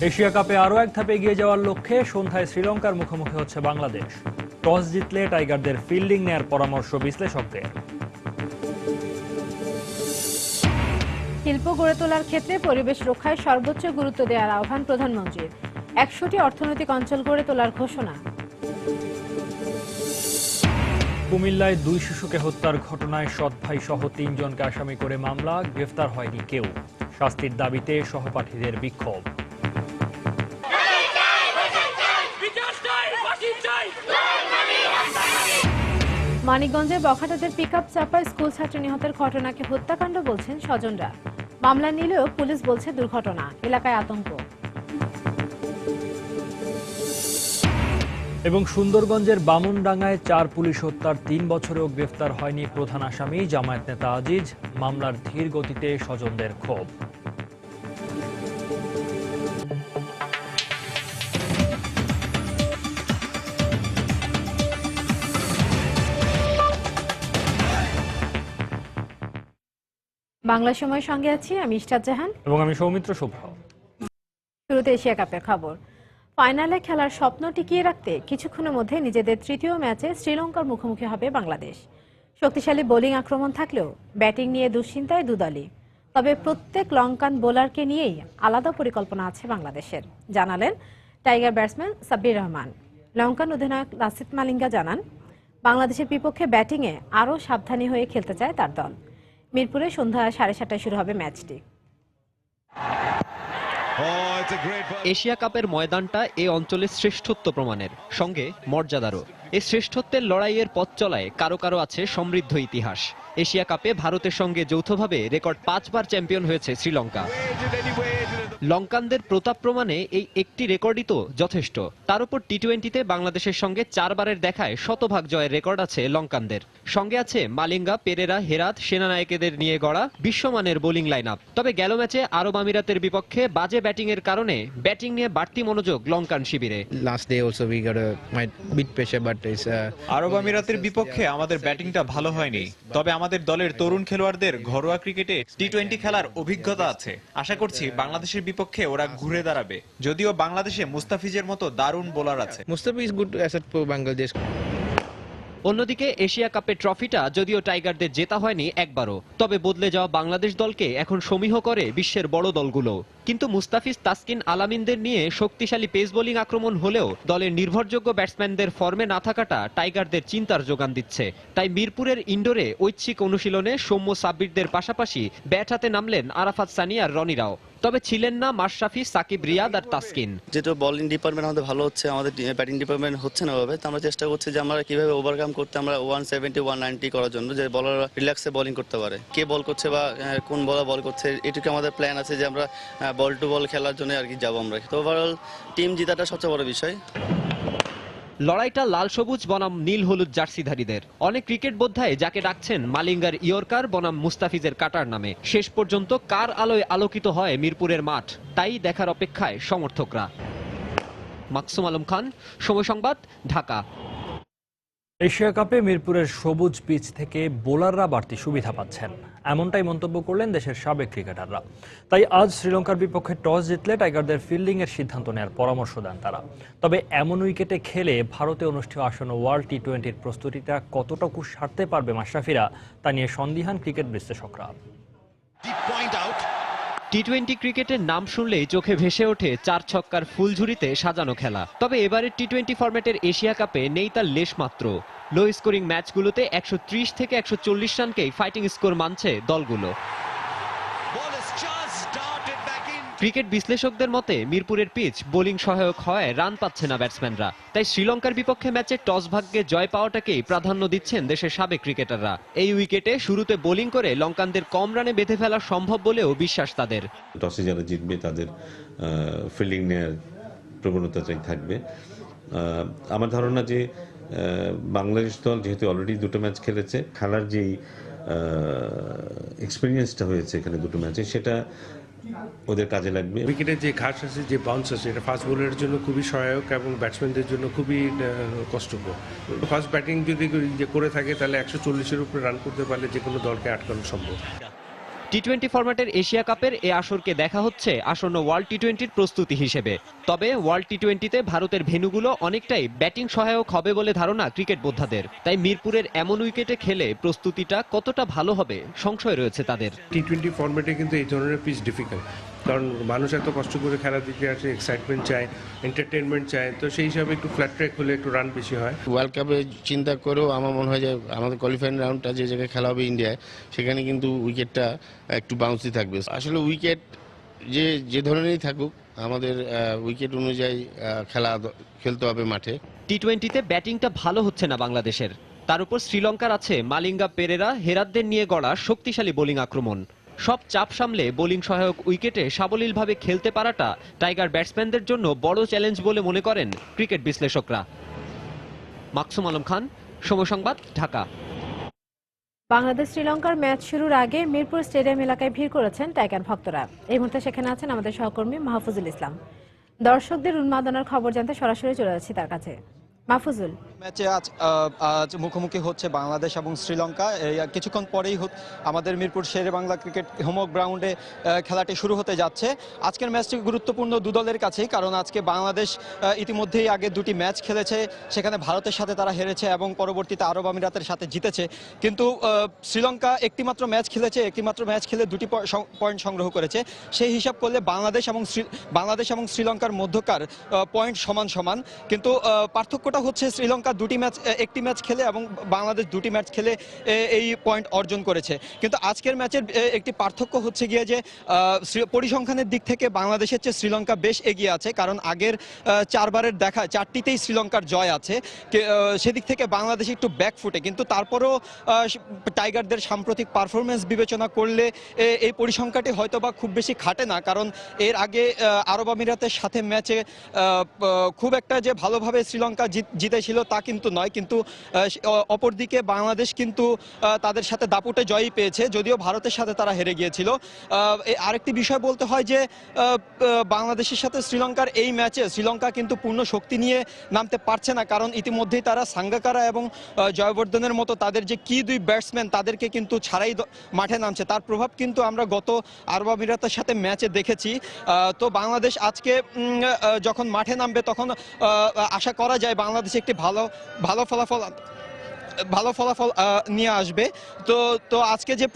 Asia কাপে আরও এক ধাপ এগিয়ে যাওয়ার লক্ষ্যে সন্ধ্যায় শ্রীলঙ্কার মুখোমুখি হচ্ছে বাংলাদেশ। টস জিতলে টাইগারদের ফিল্ডিং নেয়ার পরামর্শ বিশ্লেষকদের। শিল্প গড়ে তোলার ক্ষেত্রে পরিবেশ রক্ষায় সর্বোচ্চ গুরুত্ব দেওয়ার আহ্বান প্রধানমন্ত্রীর। ১০০টি অর্থনৈতিক অঞ্চল গড়ে তোলার ঘোষণা। কুমিল্লায় ২ শিশুকে হত্যার ঘটনায় সৎ ভাই সহ ৩ জনকে আসামি করে মামলা, গ্রেফতার হয়নি কেউ। শাস্তির দাবিতে সহপাঠীদের বিক্ষোভ। মানিকগঞ্জে বখাটেদের পিকআপ চাপায় স্কুল ছাত্র নিহতের ঘটনাকে হত্যাকাণ্ড বলছেন স্বজনরা। মামলা নিলেও পুলিশ বলছে দুর্ঘটনা, এলাকায় আতঙ্ক। এবং সুন্দরগঞ্জের বামুনডাঙ্গায় ৪ পুলিশ হত্যার ৩ বছরেও গ্রেফতার হয়নি প্রধান আসামি জামায়াত নেতা আজিজ। মামলার ধীর গতিতে স্বজনদের ক্ষোভ। বাংলা সময় সঙ্গে আছি আমি ইশরাত জাহান এবং আমি সৌমিত্র শুভ্র। শুরুতে এশিয়া কাপের খবর। ফাইনালে খেলার স্বপ্ন টিকিয়ে রাখতে কিছুক্ষণের মধ্যে নিজেদের তৃতীয় ম্যাচে শ্রীলঙ্কার মুখোমুখি হবে বাংলাদেশ। শক্তিশালী বোলিং আক্রমণ থাকলেও ব্যাটিং নিয়ে দুশ্চিন্তায় দুদলই। তবে প্রত্যেক লঙ্কান বোলারকে নিয়েই আলাদা পরিকল্পনা আছে বাংলাদেশের, জানালেন টাইগার ব্যাটসম্যান সাব্বির রহমান। লঙ্কান অধিনায়ক লাসিথ মালিঙ্গা জানান, বাংলাদেশের বিপক্ষে ব্যাটিংয়ে আরও সাবধানী হয়ে খেলতে চায় তার দল। মিরপুরে সন্ধ্যা 7:30টায় শুরু হবে ম্যাচটি। এশিয়া কাপের ময়দানটা এ অঞ্চলের শ্রেষ্ঠত্ব প্রমাণের সঙ্গে মর্যাদারও। এই শ্রেষ্ঠত্বের লড়াইয়ের পথ চলায় কারো কারো আছে সমৃদ্ধ ইতিহাস। এশিয়া কাপে ভারতের সঙ্গে যৌথভাবে রেকর্ড 5 বার চ্যাম্পিয়ন হয়েছে শ্রীলঙ্কা। লঙ্কানদের প্রতাপ প্রমাণে এই একটি রেকর্ডই তো যথেষ্ট। তার উপর টি-20তে বাংলাদেশের সঙ্গে 4 বারের দেখায় শতভাগ জয়ের রেকর্ড আছে লঙ্কানদের। সঙ্গে আছে মালিঙ্গা, পেরেরা, হেরাত, সেনানায়কেদের নিয়ে গড়া বিশ্বমানের বোলিং লাইন আপ। তবে গেল ম্যাচে আরব আমিরাতের বিপক্ষে বাজে ব্যাটিং এর কারণে ব্যাটিং নিয়ে বাড়তি মনোযোগ লঙ্কান শিবিরে। আরব আমিরাতের বিপক্ষে আমাদের ব্যাটিংটা ভালো হয়নি, তবে আমাদের দলের তরুণ খেলোয়াড়দের ঘরোয়া ক্রিকেটে টি-20 খেলার অভিজ্ঞতা আছে। আশা করছি বাংলাদেশের বিপক্ষে ওরা ঘুরে দাঁড়াবে। যদিও বাংলাদেশে মুস্তাফিজের মতো দারুণ বোলার আছে। Mustafiz good asset for Bangladesh. অন্যদিকে এশিয়া কাপের ট্রফিটা যদিও টাইগারদের জেতা হয়নি একবারও, তবে বদলে যাওয়া বাংলাদেশ দলকে এখন সমীহ করে বিশ্বের বড় দলগুলো। কিন্তু মুস্তাফিজ, তাসকিন, আলামিনদের নিয়ে শক্তিশালী পেস বোলিং আক্রমণ হলেও দলের নির্ভরযোগ্য ব্যাটসম্যানদের ফর্মে না থাকাটা টাইগারদের চিন্তার যোগান দিচ্ছে। তাই মিরপুরের ইনডোরে ঐচ্ছিক অনুশীলনে সৌম্য সাব্বিরদের পাশাপাশি ব্যাট হাতে নামলেন আরাফাত সানি আর রনিরাও। তবে ছিলেন না মাশরাফি, সাকিব, রিয়াদ আর তাসকিন। যেহেতু বোলিং ডিপার্টমেন্ট আমাদের ভালো হচ্ছে, আমাদের ব্যাটিং ডিপার্টমেন্ট হচ্ছে না ভাবে, তো আমরা চেষ্টা করছি যে আমরা কিভাবে ওভারকাম করতে, আমরা 170 190 করার জন্য, যে বলার রিল্যাক্সে বোলিং করতে পারে। কে বল করছে বা কোন বলার বল করছে, এটুকু আমাদের প্ল্যান আছে যে আমরা বল টু বল খেলার জন্য আর কি যাবো আমরা। তো ওভারঅল টিম জেতাটা সবচেয়ে বড় বিষয়। লড়াইটা লাল সবুজ বনাম নীল হলুদ জার্সিধারীদের। অনেক ক্রিকেট বোদ্ধায় যাকে ডাকছেন মালিঙ্গার ইয়র্কার বনাম মুস্তাফিজের কাটার নামে। শেষ পর্যন্ত কার আলোয় আলোকিত হয় মিরপুরের মাঠ, তাই দেখার অপেক্ষায় সমর্থকরা। মাকসুম আলম খান, সময় সংবাদ, ঢাকা। এশিয়া কাপে মিরপুরের সবুজ পিচ থেকে বোলাররা বাড়তি সুবিধা পাচ্ছেন, এমনটাই মন্তব্য করলেন দেশের সাবেক ক্রিকেটাররা। তাই আজ শ্রীলঙ্কার বিপক্ষে টস জিতলে টাইগারদের ফিল্ডিং এর সিদ্ধান্ত নেওয়ার পরামর্শ দেন তারা। তবে এমন উইকেটে খেলে ভারতে অনুষ্ঠেয় আসন্ন ওয়ার্ল্ড টি-20-র প্রস্তুতিটা কতটুকু সারতে পারবে মাশরাফিরা, তা নিয়ে সন্দিহান ক্রিকেট বিশ্লেষকরা। টি-20 ক্রিকেটের নাম শুনলেই চোখে ভেসে ওঠে 4 ছক্কার ফুলঝুরিতে সাজানো খেলা। তবে এবারের টি-20 ফরম্যাটের এশিয়া কাপে নেই তার লেশ মাত্র। লো স্কোরিং ম্যাচগুলোতে 130 থেকে 140 রানকেই ফাইটিং স্কোর মানছে দলগুলো। ক্রিকেট বিশ্লেষকদের মতে মিরপুরের পিচ বোলিং সহায়ক হয় রান পাচ্ছে না ব্যাটসম্যানরা। তাই শ্রীলঙ্কার বিপক্ষে ম্যাচে টস ভাগ্যে জয় পাওয়াটাকেই প্রাধান্য দিচ্ছেন দেশের সাবেক ক্রিকেটাররা। এই উইকেটে শুরুতে বোলিং করে লঙ্কানদের কম রানে বেঁধে ফেলা সম্ভব বলেও বিশ্বাস তাদের। টসে যারা জিতবে তাদের ফিল্ডিং নেয়ার প্রবণতাটাই থাকবে। আমার ধারণা যে বাংলাদেশ দল যেহেতু অলরেডি 2টো ম্যাচ খেলেছে, খেলার যেই এক্সপিরিয়েন্সটা হয়েছে এখানে 2টো ম্যাচে, সেটা ওদের কাজে লাগবে। উইকেটের যে ঘাস আছে, যে বাউন্স আছে, এটা ফাস্ট বোলারের জন্য খুবই সহায়ক এবং ব্যাটসম্যানদের জন্য খুবই কষ্টকর। ফাস্ট ব্যাটিং যদি করে থাকে তাহলে 140-এর উপরে রান করতে পারলে যে কোনো দলকে আটকানো সম্ভব। টি-20 ফরম্যাটের এশিয়া কাপের এ আসরকে দেখা হচ্ছে আসন্ন ওয়ার্ল্ড টি-20-র প্রস্তুতি হিসেবে। তবে ওয়ার্ল্ড টি-20-তে ভারতের ভেন্যুগুলো অনেকটাই ব্যাটিং সহায়ক হবে বলে ধারণা ক্রিকেট বোদ্ধাদের। তাই মিরপুরের এমন উইকেটে খেলে প্রস্তুতিটা কতটা ভালো হবে সংশয় রয়েছে তাদের। টি-20 ফরম্যাটে কিন্তু এই ধরনের পিচ ডিফিকাল্ট, কারণ মানুষ এত কষ্ট করে খেলা দিতে আসে, এক্সাইটমেন্ট চায়, এন্টারটেনমেন্ট চায়, তো সেই হিসাবে একটু ফ্ল্যাট ট্র্যাক হলে একটু রান বেশি হয়। ওয়ার্ল্ড কাপে চিন্তা করেও আমার মনে হয় যে আমাদের কোয়ালিফাইং রাউন্ডটা যে জায়গায় খেলা হবে ইন্ডিয়ায়, সেখানে কিন্তু উইকেটটা একটু বাউন্সি থাকবে। আসলে উইকেট যে ধরনেরই থাকুক, আমাদের উইকেট অনুযায়ী খেলতে হবে মাঠে। টি-20-তে ব্যাটিংটা ভালো হচ্ছে না বাংলাদেশের। তার উপর শ্রীলঙ্কার আছে মালিঙ্গা পেরেরা, হেরাতদের নিয়ে গড়া শক্তিশালী বোলিং আক্রমণ। সব চাপ সামলে বোলিং সহায়ক উইকেটে সাবলীলভাবে খেলতে পারাটা টাইগার ব্যাটসম্যানদের জন্য বড় চ্যালেঞ্জ বলে মনে করেন ক্রিকেট বিশ্লেষকরা। মাকসুম আলম খান, সময় সংবাদ, ঢাকা। বাংলাদেশ শ্রীলঙ্কার ম্যাচ শুরুর আগে মিরপুর স্টেডিয়াম এলাকায় ভিড় করেছেন টাইগার ভক্তরা। এই মুহূর্তে সেখানে আছেন আমাদের সহকর্মী মাহফুজুল ইসলাম। দর্শকদের উন্মাদনার খবর জানতে সরাসরি চলে যাচ্ছি তার কাছে। মাহফুজুল, ম্যাচে আজ মুখোমুখি হচ্ছে বাংলাদেশ এবং শ্রীলঙ্কা। এই কিছুক্ষণ পরেই আমাদের মিরপুর শেরে বাংলা ক্রিকেট হোম গ্রাউন্ডে খেলাটি শুরু হতে যাচ্ছে। আজকের ম্যাচটি গুরুত্বপূর্ণ দু দলের কাছেই, কারণ আজকে বাংলাদেশ ইতিমধ্যেই আগে দুটি ম্যাচ খেলেছে, সেখানে ভারতের সাথে তারা হেরেছে এবং পরবর্তীতে আরব আমিরাতের সাথে জিতেছে। কিন্তু শ্রীলঙ্কা একটিমাত্র ম্যাচ খেলে দুটি পয়েন্ট সংগ্রহ করেছে। সেই হিসাব করলে বাংলাদেশ এবং শ্রীলঙ্কার মধ্যকার পয়েন্ট সমান সমান, কিন্তু পার্থক্যটা হচ্ছে শ্রীলঙ্কা একটি ম্যাচ খেলে এবং বাংলাদেশ দুটি ম্যাচ খেলে এই পয়েন্ট অর্জন করেছে। কিন্তু আজকের ম্যাচের একটি পার্থক্য হচ্ছে গিয়ে যে পরিসংখ্যানের দিক থেকে বাংলাদেশের চেয়ে শ্রীলঙ্কা বেশ এগিয়ে আছে, কারণ আগের চারবারের দেখা চারটিতেই শ্রীলঙ্কার জয় আছে। সেদিক থেকে বাংলাদেশ একটু ব্যাকফুটে, কিন্তু তারপরও টাইগারদের সাম্প্রতিক পারফরমেন্স বিবেচনা করলে এই পরিসংখ্যাটি হয়তোবা খুব বেশি খাটে না, কারণ এর আগে আরব আমিরাতের সাথে ম্যাচে খুব একটা যে ভালোভাবে শ্রীলঙ্কা জিতেছিল তা কিন্তু নয়। কিন্তু অপরদিকে বাংলাদেশ কিন্তু তাদের সাথে দাপুটে জয়ই পেয়েছে, যদিও ভারতের সাথে তারা হেরে গিয়েছিল। আরেকটি বিষয় বলতে হয় যে বাংলাদেশের সাথে শ্রীলঙ্কার এই ম্যাচে শ্রীলঙ্কা কিন্তু পূর্ণ শক্তি নিয়ে নামতে পারছে না, কারণ ইতিমধ্যেই তারা সাঙ্গাকারা এবং জয়বর্ধনের মতো তাদের যে কি দুই ব্যাটসম্যান তাদেরকে কিন্তু ছাড়াই মাঠে নামছে। তার প্রভাব কিন্তু আমরা গত আরব আমিরাতের সাথে ম্যাচে দেখেছি। তো বাংলাদেশ আজকে যখন মাঠে নামবে তখন আশা করা যায় বাংলাদেশ একটি ভালো ফলাফল নিয়ে আসবে। তো আজকে যে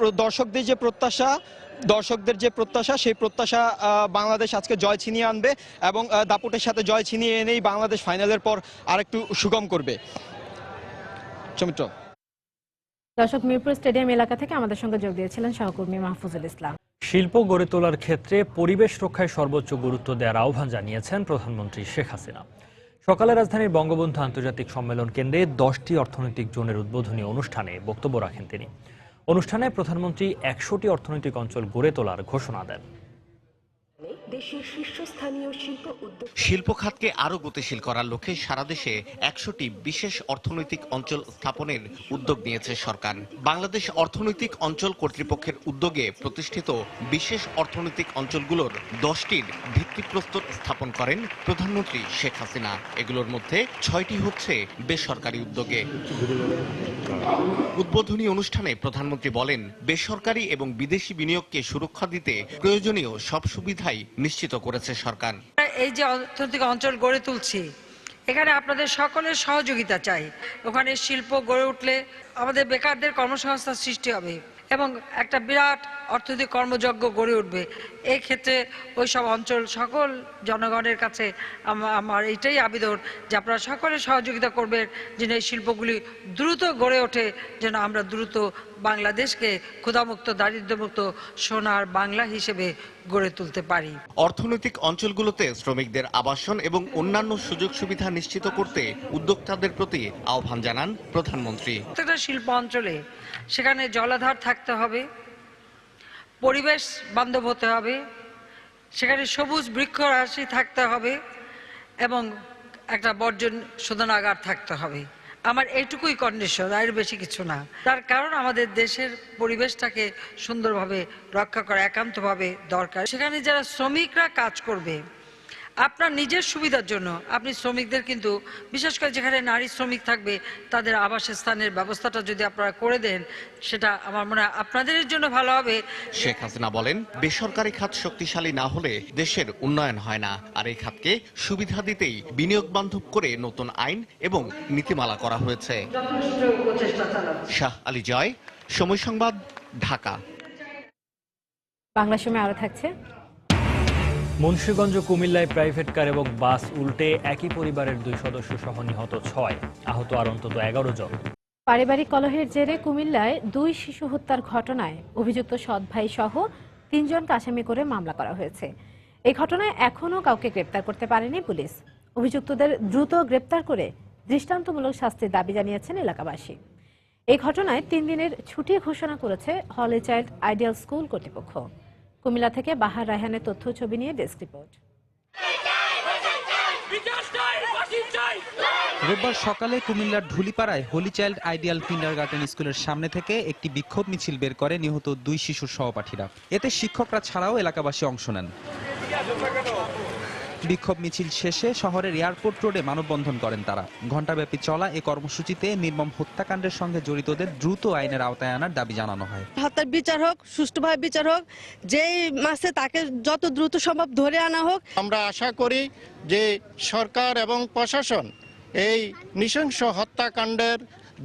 দর্শকদের যে প্রত্যাশা সেই প্রত্যাশা বাংলাদেশ আজকে জয় ছিনিয়ে আনবে এবং দাপুটের সাথে জয় ছিনিয়ে এনেই বাংলাদেশ ফাইনালের পর আরেকটু সুগম করবে। সৌমিত্র। দর্শক, মিরপুর স্টেডিয়াম এলাকা থেকে আমাদের সঙ্গে যোগ দিয়েছিলেন সহকর্মী মাহফুজুল ইসলাম। শিল্প গড়ে তোলার ক্ষেত্রে পরিবেশ রক্ষায় সর্বোচ্চ গুরুত্ব দেওয়ার আহ্বান জানিয়েছেন প্রধানমন্ত্রী শেখ হাসিনা। সকালে রাজধানীর বঙ্গবন্ধু আন্তর্জাতিক সম্মেলন কেন্দ্রে 10টি অর্থনৈতিক জোনের উদ্বোধনী অনুষ্ঠানে বক্তব্য রাখেন তিনি। অনুষ্ঠানে প্রধানমন্ত্রী 100টি অর্থনৈতিক অঞ্চল গড়ে তোলার ঘোষণা দেন। শিল্প খাতকে আরো গতিশীল করার লক্ষ্যে সারা দেশে 100টি বিশেষ অর্থনৈতিক অঞ্চল স্থাপনের উদ্যোগ নিয়েছে সরকার। বাংলাদেশ অর্থনৈতিক অঞ্চল কর্তৃপক্ষের উদ্যোগে প্রতিষ্ঠিত বিশেষ অর্থনৈতিক অঞ্চলগুলোর 10টির ভিত্তিপ্রস্তর স্থাপন করেন প্রধানমন্ত্রী শেখ হাসিনা। এগুলোর মধ্যে 6টি হচ্ছে বেসরকারি উদ্যোগে। উদ্বোধনী অনুষ্ঠানে প্রধানমন্ত্রী বলেন, বেসরকারি এবং বিদেশি বিনিয়োগকে সুরক্ষা দিতে প্রয়োজনীয় সব সুবিধাই নিশ্চিত করেছে সরকার। এই যে অর্থনৈতিক অঞ্চল গড়ে তুলছি, এখানে আপনাদের সকলের সহযোগিতা চাই। ওখানে শিল্প গড়ে উঠলে আমাদের বেকারদের কর্মসংস্থান সৃষ্টি হবে এবং একটা বিরাট অর্থনৈতিক কর্মযজ্ঞ গড়ে উঠবে। এই ক্ষেত্রে ওই সব অঞ্চল সকল জনগণের কাছে আমার এইটাই আবেদন যে আপনারা সকলে সহযোগিতা করবেন যেন এই শিল্পগুলি দ্রুত গড়ে ওঠে, যেন আমরা দ্রুত বাংলাদেশকে ক্ষুধামুক্ত, দারিদ্র্যমুক্ত সোনার বাংলা হিসেবে গড়ে তুলতে পারি। অর্থনৈতিক অঞ্চলগুলোতে শ্রমিকদের আবাসন এবং অন্যান্য সুযোগ সুবিধা নিশ্চিত করতে উদ্যোক্তাদের প্রতি আহ্বান জানান প্রধানমন্ত্রী। প্রত্যেকটা শিল্প অঞ্চলে সেখানে জলাধার থাকতে হবে, পরিবেশ বান্ধব হতে হবে, সেখানে সবুজ বৃক্ষরাশি থাকতে হবে এবং একটা বর্জন শোধনাগার থাকতে হবে। আমার এইটুকুই কন্ডিশন, আর বেশি কিছু না। তার কারণ আমাদের দেশের পরিবেশটাকে সুন্দরভাবে রক্ষা করা একান্তভাবে দরকার। সেখানে যারা শ্রমিকরা কাজ করবে, আপনার নিজের সুবিধার জন্য আপনি শ্রমিকদের কিন্তু বিশেষ করে যেখানে নারী শ্রমিক থাকবে তাদের আবাসস্থানের ব্যবস্থাটা যদি আপনারা করে দেন, সেটা আমার মনে হয় আপনাদের জন্য ভালো হবে। শেখ হাসিনা বলেন, বেসরকারি খাত শক্তিশালী না হলে দেশের উন্নয়ন হয় না, আর এই খাতকে সুবিধা দিতেই বিনিয়োগ বান্ধব করে নতুন আইন এবং নীতিমালা করা হয়েছে। শাহ আলী জয়, সময় সংবাদ, ঢাকা। বাংলা সময় আরো থাকছে। মুন্সিগঞ্জ কুমিল্লায় প্রাইভেট কার এবং বাস উল্টে একই পরিবারের 2 সদস্য সহ নিহত 6, আহত আর অন্তত 11 জন। পারিবারিক কলহের জেরে কুমিল্লায় 2 শিশু হত্যার ঘটনায় অভিযুক্ত সৎ ভাই সহ 3 জনকে আসামি করে মামলা করা হয়েছে। এই ঘটনায় এখনও কাউকে গ্রেপ্তার করতে পারেনি পুলিশ। অভিযুক্তদের দ্রুত গ্রেপ্তার করে দৃষ্টান্তমূলক শাস্তির দাবি জানিয়েছেন এলাকাবাসী। এই ঘটনায় 3 দিনের ছুটি ঘোষণা করেছে হলি চাইল্ড আইডিয়াল স্কুল কর্তৃপক্ষ। কুমিল্লা থেকে বাহার রায়হানের তথ্য ছবি নিয়ে ডেস্ক রিপোর্ট। রোববার সকালে কুমিল্লার ঢুলিপাড়ায় হলি চাইল্ড আইডিয়াল কিন্ডারগার্টেন স্কুলের সামনে থেকে একটি বিক্ষোভ মিছিল বের করে নিহত 2 শিশুর সহপাঠীরা। এতে শিক্ষকরা ছাড়াও এলাকাবাসী অংশ নেন। বিক্ষোভ মিছিল শেষে শহরের এয়ারপোর্ট রোডে মানববন্ধন করেন তারা। ঘণ্টাব্যাপী চলা এই কর্মসূচিতে নির্মম হত্যাকাণ্ডের সঙ্গে জড়িতদের দ্রুত আইনের আওতায় আনার দাবি জানানো হয়। হত্যার বিচার হোক, সুষ্ঠুভাবে বিচার হোক, যেই মাসে তাকে যত দ্রুত সম্ভব ধরে আনা হোক। আমরা আশা করি যে সরকার এবং প্রশাসন এই নৃশংস হত্যাকাণ্ডের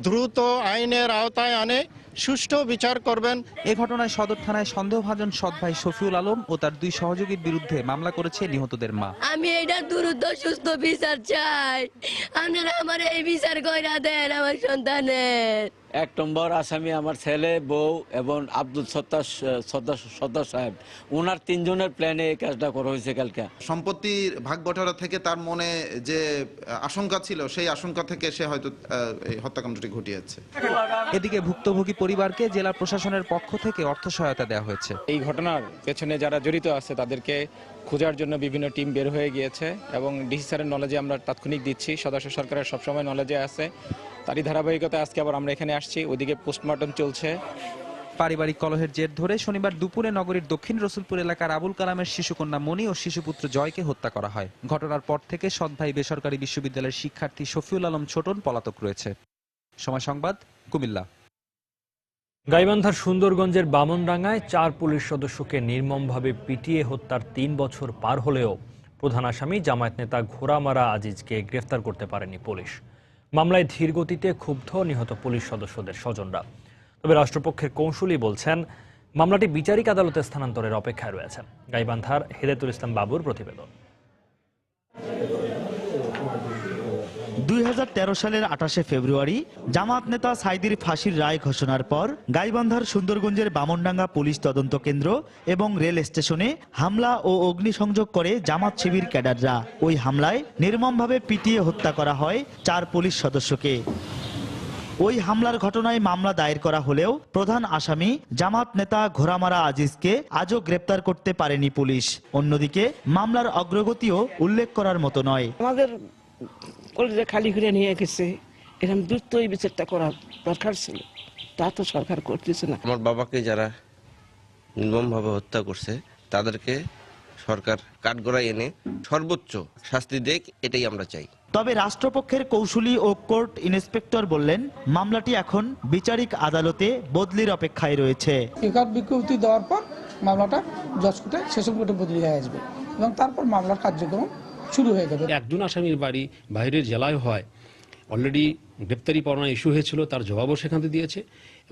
দ্রুত আইনের আওতায় আনে সুষ্ঠু বিচার করবেন। এ ঘটনায় সদর থানায় সন্দেহভাজন সৎ ভাই শফিউল আলম ও তার 2 সহযোগীর বিরুদ্ধে মামলা করেছে নিহতদের মা। আমি এটা দ্রুত সুস্থ বিচার চাই, আপনারা আমার এই বিচার কইরা দেন আমার সন্তানের। 1 নম্বর আসামি আমার ছেলে, বউ এবং আব্দুল সত্তার সাহেব, ওনার 3 জনের প্ল্যানে এই কাজটা করা হয়েছে। কালকে সম্পত্তির ভাগ বটারা থেকে তার মনে যে আশঙ্কা ছিল, সেই আশঙ্কা থেকে সে হয়তো এই হত্যাকাণ্ডটি ঘটিয়েছে। এদিকে ভুক্তভোগী পরিবারকে জেলা প্রশাসনের পক্ষ থেকে অর্থ সহায়তা দেওয়া হয়েছে। এই ঘটনার পেছনে যারা জড়িত আছে তাদেরকে খোঁজার জন্য বিভিন্ন টিম বের হয়ে গিয়েছে এবং ডিসি স্যারের নলেজে আমরা তাৎক্ষণিক দিচ্ছি। সদস্য সরকারের সবসময় নলেজে আছে, তারই ধারাবাহিকতা আজকে আবার আমরা এখানে আসছি। ওইদিকে পোস্টমর্টম চলছে। পারিবারিক কলহের জের ধরে শনিবার দুপুরে নগরীর দক্ষিণ রসুলপুর এলাকার আবুল কালামের শিশুকন্যা মনি ও শিশুপুত্র জয়কে হত্যা করা হয়। ঘটনার পর থেকে সৎ ভাই বেসরকারি বিশ্ববিদ্যালয়ের শিক্ষার্থী শফিউল আলম ছোটন পলাতক রয়েছে। সময় সংবাদ, কুমিল্লা। গাইবান্ধার সুন্দরগঞ্জের বামনডাঙ্গায় 4 পুলিশ সদস্যকে নির্মমভাবে পিটিয়ে হত্যার 3 বছর পার হলেও প্রধান আসামি জামায়াত নেতা ঘোড়ামারা আজিজকে গ্রেফতার করতে পারেনি পুলিশ। মামলায় ধীর গতিতে ক্ষুব্ধ নিহত পুলিশ সদস্যদের স্বজনরা। তবে রাষ্ট্রপক্ষের কৌঁসুলি বলছেন মামলাটি বিচারিক আদালতে স্থানান্তরের অপেক্ষায় রয়েছেন। গাইবান্ধার হেদায়েতুল ইসলাম বাবুর প্রতিবেদন। 2013 সালের 28শে ফেব্রুয়ারি জামায়াত নেতা সাইদির ফাঁসির রায় ঘোষণার পর গাইবান্ধার সুন্দরগঞ্জের বামনডাঙ্গা পুলিশ তদন্ত কেন্দ্র এবং রেল স্টেশনে হামলা ও অগ্নিসংযোগ করে জামাত শিবির ক্যাডাররা। ওই হামলায় নির্মমভাবে পিটিয়ে হত্যা করা হয় 4 পুলিশ সদস্যকে। ওই হামলার ঘটনায় মামলা দায়ের করা হলেও প্রধান আসামি জামাত নেতা ঘোড়ামারা আজিজকে আজও গ্রেপ্তার করতে পারেনি পুলিশ। অন্যদিকে মামলার অগ্রগতিও উল্লেখ করার মতো নয়। আমাদের কলেজে খালি করে নিয়ে গেছে, এরকম দ্রুত এই বিচারটা করা দরকার ছিল, তা তো সরকার করতেছে না। আমার বাবাকে যারা নির্মমভাবে হত্যা করছে তাদেরকে সরকার কাঠগড়ায় এনে সর্বোচ্চ শাস্তি দেখ, এটাই আমরা চাই। তবে রাষ্ট্রপক্ষের কৌঁসুলি ও কোর্ট ইন্সপেক্টর বললেন মামলাটি এখন বিচারিক আদালতে বদলির অপেক্ষায় রয়েছে। একাত বিজ্ঞপ্তি দেওয়ার পর মামলাটা জজ কোর্টে সেশন কোর্টে বদলি হয়ে আসবে এবং তারপর মামলার কার্যক্রম শুরু হয়ে যাবে। একজন আসামির বাড়ি বাইরের জেলায় হয়, অলরেডি গ্রেপ্তারি পরোয়ানা ইস্যু হয়েছিল, তার জবাবও সেখান থেকে দিয়েছে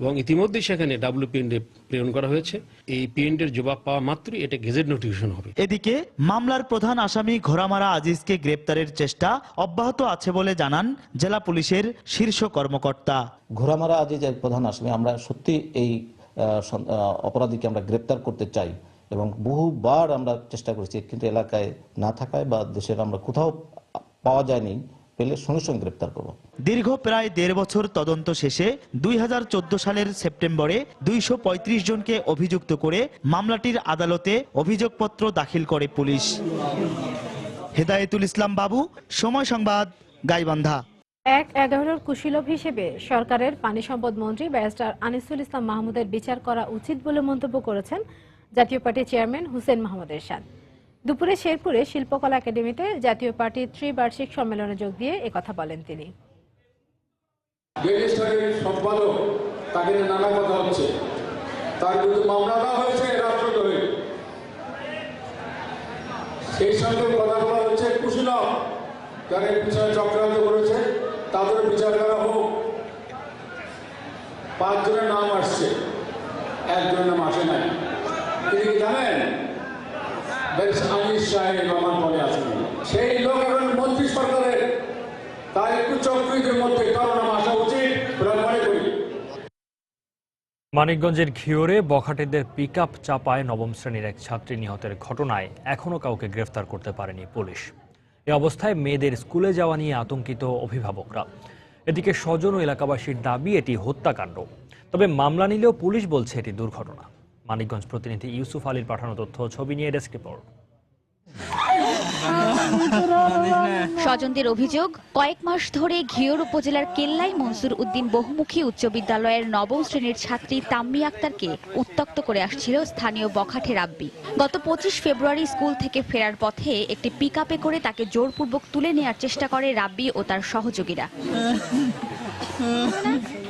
এবং ইতিমধ্যে সেখানে WPND প্রেরণ করা হয়েছে। এই PNDর জবাব পাওয়া মাত্রই এটা গেজেট নোটিফিকেশন হবে। এদিকে মামলার প্রধান আসামি ঘোড়ামারা আজিজকে গ্রেপ্তারের চেষ্টা অব্যাহত আছে বলে জানান জেলা পুলিশের শীর্ষ কর্মকর্তা। ঘোড়ামারা আজিজের প্রধান আসামি, আমরা সত্যি এই অপরাধীকে আমরা গ্রেপ্তার করতে চাই এবং বহুবার আমরা চেষ্টা করেছি, কিন্তু এলাকায় না থাকায় বা দেশের আমরা কোথাও পাওয়া যায়নি, পেলে সঙ্গে সঙ্গে গ্রেপ্তার করব। দীর্ঘ প্রায় 1.5 বছর তদন্ত শেষে 2014 সালের সেপ্টেম্বরে 235 জনকে অভিযুক্ত করে মামলাটির আদালতে অভিযোগপত্র দাখিল করে পুলিশ। হেদায়েতুল ইসলাম বাবু, সময় সংবাদ, গাইবান্ধা। 1/11 কুশীলভ হিসেবে সরকারের পানি সম্পদ মন্ত্রী ব্যারিস্টার আনিসুল ইসলাম মাহমুদের বিচার করা উচিত বলে মন্তব্য করেছেন জাতীয় পার্টির চেয়ারম্যান হুসেইন মাহমুদ এরশাদ। দুপুরে শেরপুরে শিল্পকলা একাডেমিতে জাতীয় পার্টির ত্রিবার্ষিক সম্মেলনে যোগ দিয়ে একথা বলেন তিনি। সম্পাদক তাকে নানা কথা হচ্ছে, তার বিরুদ্ধে মামলা দেওয়া হয়েছে রাষ্ট্রদ্রোহে। সেই সঙ্গে কথা বলা হচ্ছে কুশীলভ, যারা এর পিছনে চক্রান্ত করেছে তাদের বিচার করা হোক। 5 জনের নাম আসছে, 1 জনের নাম আসে নাই। তিনি কি জানেন? আনিস সাহেব আমার মনে আছেন, সেই লোক এখন মন্ত্রী সরকারের, তার একটু চক্রীদের মধ্যে কারো নাম আসা উচিত মনে করি। মানিকগঞ্জের ঘিওরে বখাটেদের পিকআপ চাপায় নবম শ্রেণীর এক ছাত্রী নিহতের ঘটনায় এখনও কাউকে গ্রেফতার করতে পারেনি পুলিশ। এ অবস্থায় মেয়েদের স্কুলে যাওয়া নিয়ে আতঙ্কিত অভিভাবকরা। এদিকে স্বজন ও এলাকাবাসীর দাবি এটি হত্যাকাণ্ড, তবে মামলা নিলেও পুলিশ বলছে এটি দুর্ঘটনা। মানিকগঞ্জ প্রতিনিধি ইউসুফ আলীর পাঠানো তথ্য ছবি নিয়ে ডেস্ক রিপোর্ট। স্বজনদের অভিযোগ, কয়েক মাস ধরে ঘিওর উপজেলার কেল্লাই মনসুর উদ্দিন বহুমুখী উচ্চ বিদ্যালয়ের নবম শ্রেণীর ছাত্রী তাম্মি আক্তারকে উত্ত্যক্ত করে আসছিল স্থানীয় বখাটে রাব্বি। গত 25 ফেব্রুয়ারি স্কুল থেকে ফেরার পথে একটি পিকআপে করে তাকে জোরপূর্বক তুলে নেওয়ার চেষ্টা করে রাব্বি ও তার সহযোগীরা।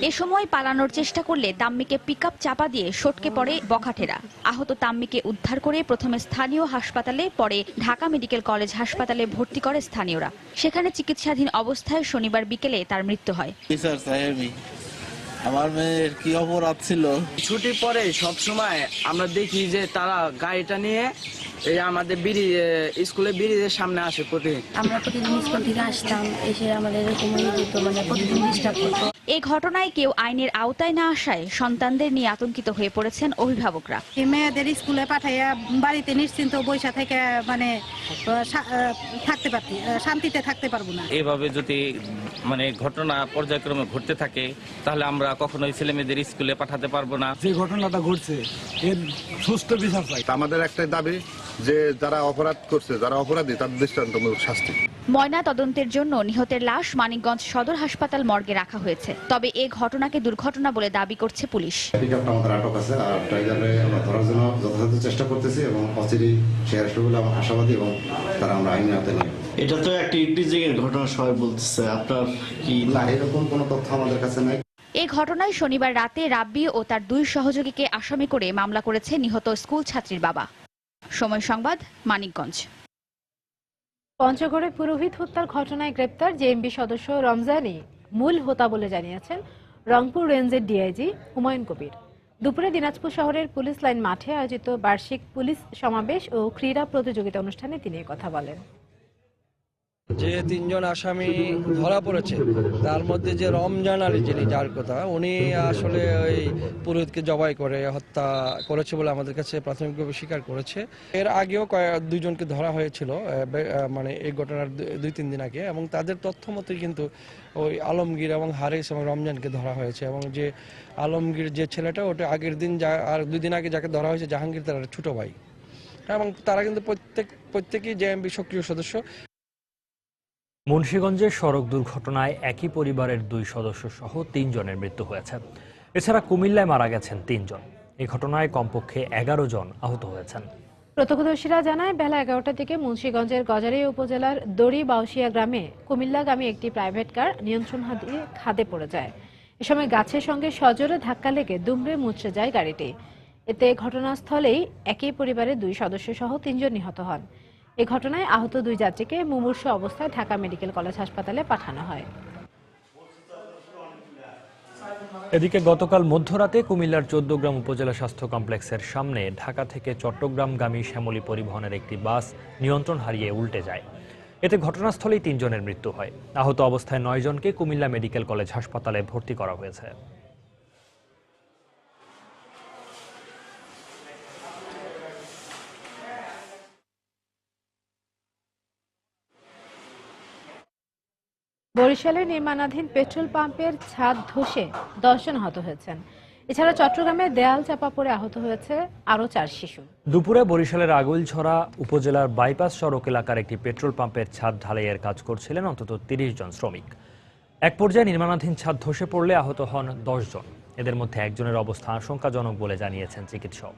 এ সময় পালানোর চেষ্টা করলে তাম্মিকে পিকআপ চাপা দিয়ে সটকে পড়ে বখাটেরা। আহত তাম্মিকে উদ্ধার করে প্রথমে স্থানীয় হাসপাতালে, পরে ঢাকা মেডিকেল কলেজ হাসপাতালে ভর্তি করে স্থানীয়রা। সেখানে চিকিৎসাধীন অবস্থায় শনিবার বিকেলে তার মৃত্যু হয়। আমার মেয়ের কি অপরাধ ছিল? ছুটির পরে সবসময় আমরা দেখি যে তারা গাড়িটা নিয়ে এই আমাদের স্কুলে ব্রিজের সামনে আসে। আমরা প্রতিদিন স্কুল থেকে আসতাম, এসে আমাদের এরকম প্রতিদিন ডিস্টার্ব করতো। এই ঘটনায় কেউ আইনের আওতায় না আসায় সন্তানদের নিয়ে আতঙ্কিত হয়ে পড়েছেন অভিভাবকরা। মেয়েদের স্কুলে পাঠাইয়া বাড়িতে নিশ্চিন্ত বৈশা থেকে থাকতে পারতি, শান্তিতে থাকতে পারবো না। এভাবে যদি ঘটনা পর্যায়ক্রমে ঘটতে থাকে তাহলে আমরা কখনোই ছেলে মেয়েদের স্কুলে পাঠাতে পারবো না। যে ঘটনাটা ঘটছে এর সুষ্ঠু বিচার চাই। আমাদের একটাই দাবি যে যারা অপরাধ করছে, যারা অপরাধী, তাদের দৃষ্টান্তমূলক শাস্তি। ময়না তদন্তের জন্য নিহতের লাশ মানিকগঞ্জ সদর হাসপাতাল মর্গে রাখা হয়েছে, তবে এ ঘটনাকে দুর্ঘটনা বলে দাবি করছে পুলিশ। পিকআপটা আমাদের আটক আছে, আর ড্রাইভারে আমরা ধরার জন্য যথাযথ চেষ্টা করতেছি এবং অচিরেই সে আসবে বলে আমরা আশাবাদী এবং তারা আমরা আইনের আওতায় নেব। এটা তো একটা ইপিজিং এর ঘটনা সবাই বলতেছে, আপনার কি? না, এরকম কোনো তথ্য আমাদের কাছে নাই। এই ঘটনায় শনিবার রাতে রাব্বি ও তার 2 সহযোগীকে আসামি করে মামলা করেছে নিহত স্কুল ছাত্রীর বাবা। সময় সংবাদ, মানিকগঞ্জ। পঞ্চগড়ে পুরোহিত হত্যার ঘটনায় গ্রেপ্তার জেএমবি সদস্য রমজানি মূল হোতা বলে জানিয়েছেন রংপুর রেঞ্জের ডিআইজি হুমায়ুন কবির। দুপুরে দিনাজপুর শহরের পুলিশ লাইন মাঠে আয়োজিত বার্ষিক পুলিশ সমাবেশ ও ক্রীড়া প্রতিযোগিতা অনুষ্ঠানে তিনি কথা বলেন। যে 3 জন আসামি ধরা পড়েছে তার মধ্যে যে রমজান আলী, যিনি যার কথা, উনি আসলে ওই পুরোহিতকে জবাই করে হত্যা করেছে বলে আমাদের কাছে প্রাথমিকভাবে স্বীকার করেছে। এর আগেও 2 জনকে ধরা হয়েছিল এই ঘটনার 2-3 দিন আগে, এবং তাদের তথ্য মতে কিন্তু ওই আলমগীর এবং হারিস এবং রমজানকে ধরা হয়েছে। এবং যে আলমগীর যে ছেলেটা, ওটা আগের দিন আর 2 দিন আগে যাকে ধরা হয়েছে জাহাঙ্গীর, তার ছোট ভাই, এবং তারা কিন্তু প্রত্যেকেই জেএমবি সক্রিয় সদস্য। মুন্সিগঞ্জের সড়ক দুর্ঘটনায় একই পরিবারের 2 সদস্য সহ 3 জনের মৃত্যু হয়েছে। এছাড়া কুমিল্লায় মারা গেছেন 3 জন। এই ঘটনায় কমপক্ষে 11 জন আহত হয়েছেন। প্রত্যক্ষদর্শীরা জানায় বেলা 11টার দিকে মুন্সিগঞ্জের গজারিয়া উপজেলার দড়ি বাউসিয়া গ্রামে কুমিল্লাগামী একটি প্রাইভেট কার নিয়ন্ত্রণ হারিয়ে খাদে পড়ে যায়। এ সময় গাছের সঙ্গে সজোরে ধাক্কা লেগে দুমড়ে মুচড়ে যায় গাড়িটি। এতে ঘটনাস্থলেই একই পরিবারের 2 সদস্য সহ 3 জন নিহত হন। এই ঘটনায় আহত 2 যাত্রীকে মুমূর্ষু অবস্থায় ঢাকা মেডিকেল কলেজ হাসপাতালে পাঠানো হয়। এদিকে গতকাল মধ্যরাতে কুমিল্লার 14 গ্রাম উপজেলা স্বাস্থ্য কমপ্লেক্সের সামনে ঢাকা থেকে চট্টগ্রামগামী শ্যামলী পরিবহনের একটি বাস নিয়ন্ত্রণ হারিয়ে উল্টে যায়। এতে ঘটনাস্থলেই 3 জনের মৃত্যু হয়। আহত অবস্থায় 9 জনকে কুমিল্লা মেডিকেল কলেজ হাসপাতালে ভর্তি করা হয়েছে। বরিশালে নির্মাণাধীন পেট্রোল পাম্পের ছাদ ধসে 10 জন আহত হয়েছেন। এছাড়া চট্টগ্রামে দেয়াল চাপা পড়ে আহত হয়েছে আরও 4 শিশু। দুপুরে বরিশালের আগৈলঝরা উপজেলার বাইপাস সড়ক এলাকার একটি পেট্রোল পাম্পের ছাদ ঢালাইয়ের কাজ করছিলেন অন্তত 30 জন শ্রমিক। এক পর্যায়ে নির্মাণাধীন ছাদ ধসে পড়লে আহত হন 10 জন। এদের মধ্যে একজনের অবস্থা আশঙ্কাজনক বলে জানিয়েছেন চিকিৎসক।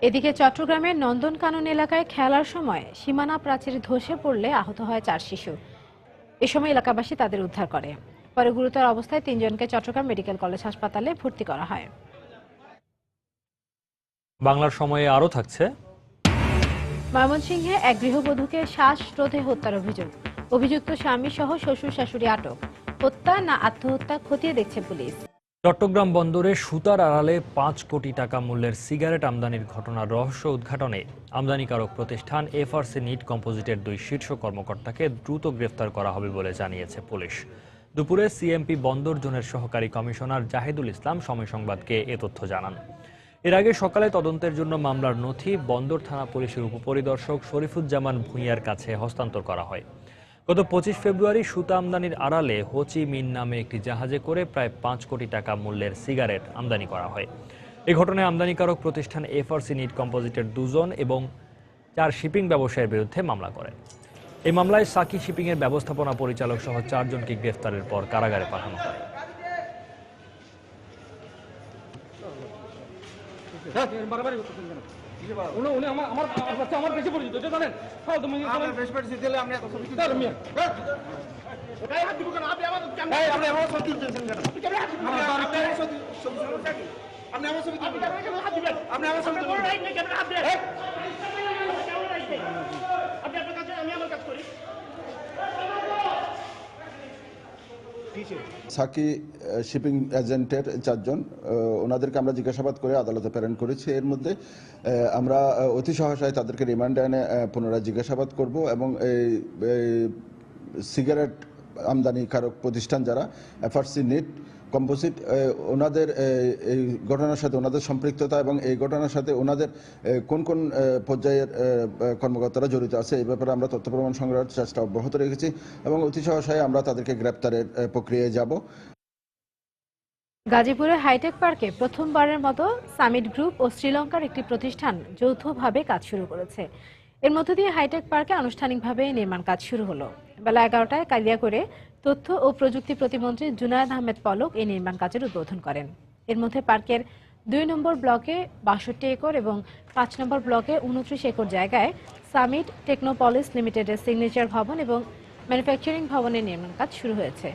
এদিকে চট্টগ্রামের নন্দনকানন এলাকায় খেলার সময় সীমানা প্রাচীর ধসে পড়লে আহত হয় 4 শিশু। এ সময় এলাকাবাসী তাদের উদ্ধার করে। পরে গুরুতর অবস্থায় 3 জনকে চট্টগ্রাম মেডিকেল কলেজ হাসপাতালে ভর্তি করা হয়। বাংলার সময়ে আরও থাকছে। ময়মনসিংহে এক গৃহবধূকে শ্বাসরোধে হত্যার অভিযোগ। অভিযুক্ত স্বামী সহ শ্বশুর শাশুড়ি আটক। হত্যা না আত্মহত্যা খতিয়ে দেখছে পুলিশ। চট্টগ্রাম বন্দরে সুতার আড়ালে 5 কোটি টাকা মূল্যের সিগারেট আমদানির ঘটনার রহস্য উদ্ঘাটনে আমদানিকারক প্রতিষ্ঠান এফআরসি নিট কম্পোজিটের 2 শীর্ষ কর্মকর্তাকে দ্রুত গ্রেফতার করা হবে বলে জানিয়েছে পুলিশ। দুপুরে সিএমপি বন্দর জোনের সহকারী কমিশনার জাহিদুল ইসলাম সময় সংবাদকে এ তথ্য জানান। এর আগে সকালে তদন্তের জন্য মামলার নথি বন্দর থানা পুলিশের উপপরিদর্শক শরীফুজ্জামান ভূঁইয়ার কাছে হস্তান্তর করা হয়। গত 25 ফেব্রুয়ারি সুতা আমদানির আড়ালে হো চি মিন নামে একটি জাহাজে করে প্রায় 5 কোটি টাকা মূল্যের সিগারেট আমদানি করা হয়। এই ঘটনায় আমদানিকারক প্রতিষ্ঠান এফআরসি নিট কম্পোজিটের 2 জন এবং 4 শিপিং ব্যবসায়ীর বিরুদ্ধে মামলা করে। এই মামলায় সাকি শিপিং এর ব্যবস্থাপনা পরিচালক সহ 4 জনকে গ্রেফতারের পর কারাগারে পাঠানো হয়। সাকি শিপিং এজেন্টের 4 জন, ওনাদেরকে আমরা জিজ্ঞাসাবাদ করে আদালতে প্রেরণ করেছি। এর মধ্যে আমরা অতি সহসায় তাদেরকে রিমান্ডে এনে পুনরায় জিজ্ঞাসাবাদ করব এবং এই সিগারেট আমদানিকারক প্রতিষ্ঠান যারা এফআরসি নিট কম্পোজিট, ওনাদের এই ঘটনার সাথে ওনাদের সম্পৃক্ততা এবং এই ঘটনার সাথে ওনাদের কোন কোন পর্যায়ের কর্মকর্তারা জড়িত আছে এই ব্যাপারে আমরা তথ্য প্রমাণ সংগ্রহের চেষ্টা অব্যাহত রেখেছি এবং অতি সহসায় আমরা তাদেরকে গ্রেপ্তারের প্রক্রিয়ায় যাব। গাজীপুরের হাইটেক পার্কে প্রথমবারের মতো সামিট গ্রুপ ও শ্রীলঙ্কার একটি প্রতিষ্ঠান যৌথভাবে কাজ শুরু করেছে। এর মধ্য দিয়ে হাইটেক পার্কে আনুষ্ঠানিকভাবে নির্মাণ কাজ শুরু হলো। বেলা 11টায় কালিয়াকৈরে তথ্য ও প্রযুক্তি প্রতিমন্ত্রী জুনায়েদ আহমেদ পলক এই নির্মাণ কাজের উদ্বোধন করেন। এর মধ্যে পার্কের 2 নম্বর ব্লকে 62 একর এবং 5 নম্বর ব্লকে 29 একর জায়গায় সামিট টেকনোপলিস লিমিটেডের সিগনেচার ভবন এবং ম্যানুফ্যাকচারিং ভবনের নির্মাণ কাজ শুরু হয়েছে।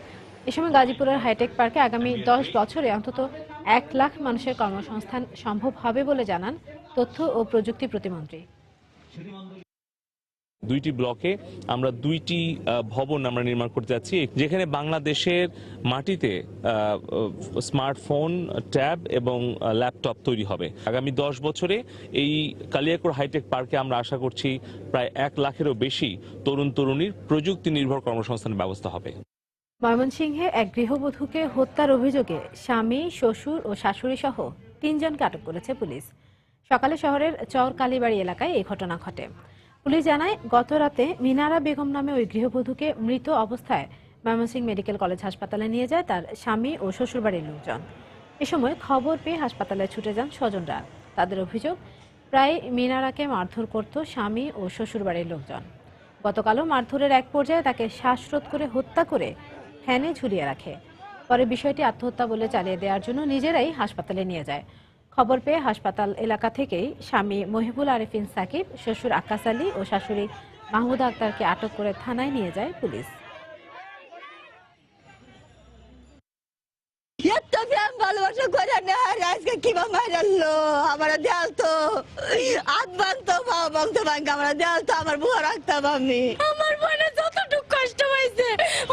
এ সময় গাজীপুরের হাইটেক পার্কে আগামী 10 বছরে অন্তত 1 লাখ মানুষের কর্মসংস্থান সম্ভব হবে বলে জানান তথ্য ও প্রযুক্তি প্রতিমন্ত্রী। 2টি ব্লকে আমরা 2টি ভবন আমরা নির্মাণ করতে যাচ্ছি, যেখানে বাংলাদেশের মাটিতে স্মার্টফোন, ট্যাব এবং ল্যাপটপ তৈরি হবে। আগামী 10 বছরে এই কালিয়াকৈর হাইটেক পার্কে আমরা আশা করছি প্রায় 1 লাখেরও বেশি তরুণ তরুণীর প্রযুক্তি নির্ভর কর্মসংস্থানের ব্যবস্থা হবে। ময়মনসিংহে এক গৃহবধূকে হত্যার অভিযোগে স্বামী, শ্বশুর ও শাশুড়ি সহ 3 জনকে আটক করেছে পুলিশ। সকালে শহরের চর কালীবাড়ি এলাকায় এই ঘটনা ঘটে। পুলিশ জানায়, গত রাতে মিনারা বেগম নামে ওই গৃহবধূকে মৃত অবস্থায় ময়মনসিংহ মেডিকেল কলেজ হাসপাতালে নিয়ে যায় তার স্বামী ও শ্বশুরবাড়ির লোকজন। এ সময় খবর পেয়ে হাসপাতালে ছুটে যান স্বজনরা। তাদের অভিযোগ, প্রায় মিনারাকে মারধর করত স্বামী ও শ্বশুরবাড়ির লোকজন। গতকালও মারধরের এক পর্যায়ে তাকে শ্বাসরোধ করে হত্যা করে ফ্যানে ঝুলিয়ে রাখে। পরে বিষয়টি আত্মহত্যা বলে চালিয়ে দেওয়ার জন্য নিজেরাই হাসপাতালে নিয়ে যায়। খবর পেয়ে হাসপাতাল এলাকা থেকেই স্বামী মহিবুল আরেফিন সাকিব, শ্বশুর আক্কাস আলী ও শাশুড়ি মাহমুদা আক্তারকে আটক করে থানায় নিয়ে যায় পুলিশ। ভালোবাসা করে না আজকে কিবা মারালো আমার দেয়াল তো হাত ভাঙতো, পা ভাঙতো, ভাঙতে আমার দেয়াল তো আমার বুয়া রাখতাম আমি। আমার মনে যতটুকু কষ্ট হয়েছে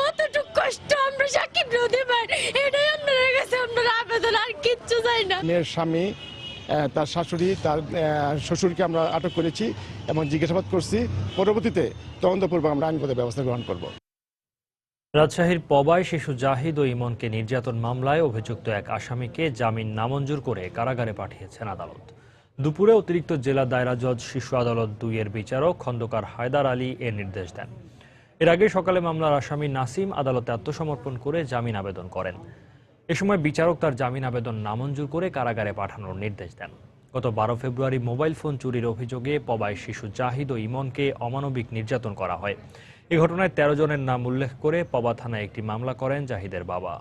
অতটুকু কষ্ট আমরা সাকিব রোদে পাই, এটাই আপনার কাছে আপনার আবেদন, আর কিচ্ছু চাই না। স্বামী, তার শাশুড়ি, তার শ্বশুরকে আমরা আটক করেছি এবং জিজ্ঞাসাবাদ করছি। পরবর্তীতে তদন্তপূর্বক আমরা আইনগত ব্যবস্থা গ্রহণ করব। রাজশাহীর পবায় শিশু জাহিদ ও ইমনকে নির্যাতন মামলায় অভিযুক্ত এক আসামিকে জামিন নামঞ্জুর করে কারাগারে পাঠিয়েছেন আদালত। দুপুরে অতিরিক্ত জেলা দায়রা জজ শিশু আদালত 2 এর বিচারক খন্দকার হায়দার আলী এর নির্দেশ দেন। এর আগে সকালে মামলার আসামি নাসিম আদালতে আত্মসমর্পণ করে জামিন আবেদন করেন। এ সময় বিচারক তার জামিন আবেদন নামঞ্জুর করে কারাগারে পাঠানোর নির্দেশ দেন। গত 12 ফেব্রুয়ারি মোবাইল ফোন চুরির অভিযোগে পবায় শিশু জাহিদ ও ইমনকে অমানবিক নির্যাতন করা হয়। এই ঘটনায় 13 জনের নাম উল্লেখ করে পবা থানায় একটি মামলা করেন জাহিদের বাবা।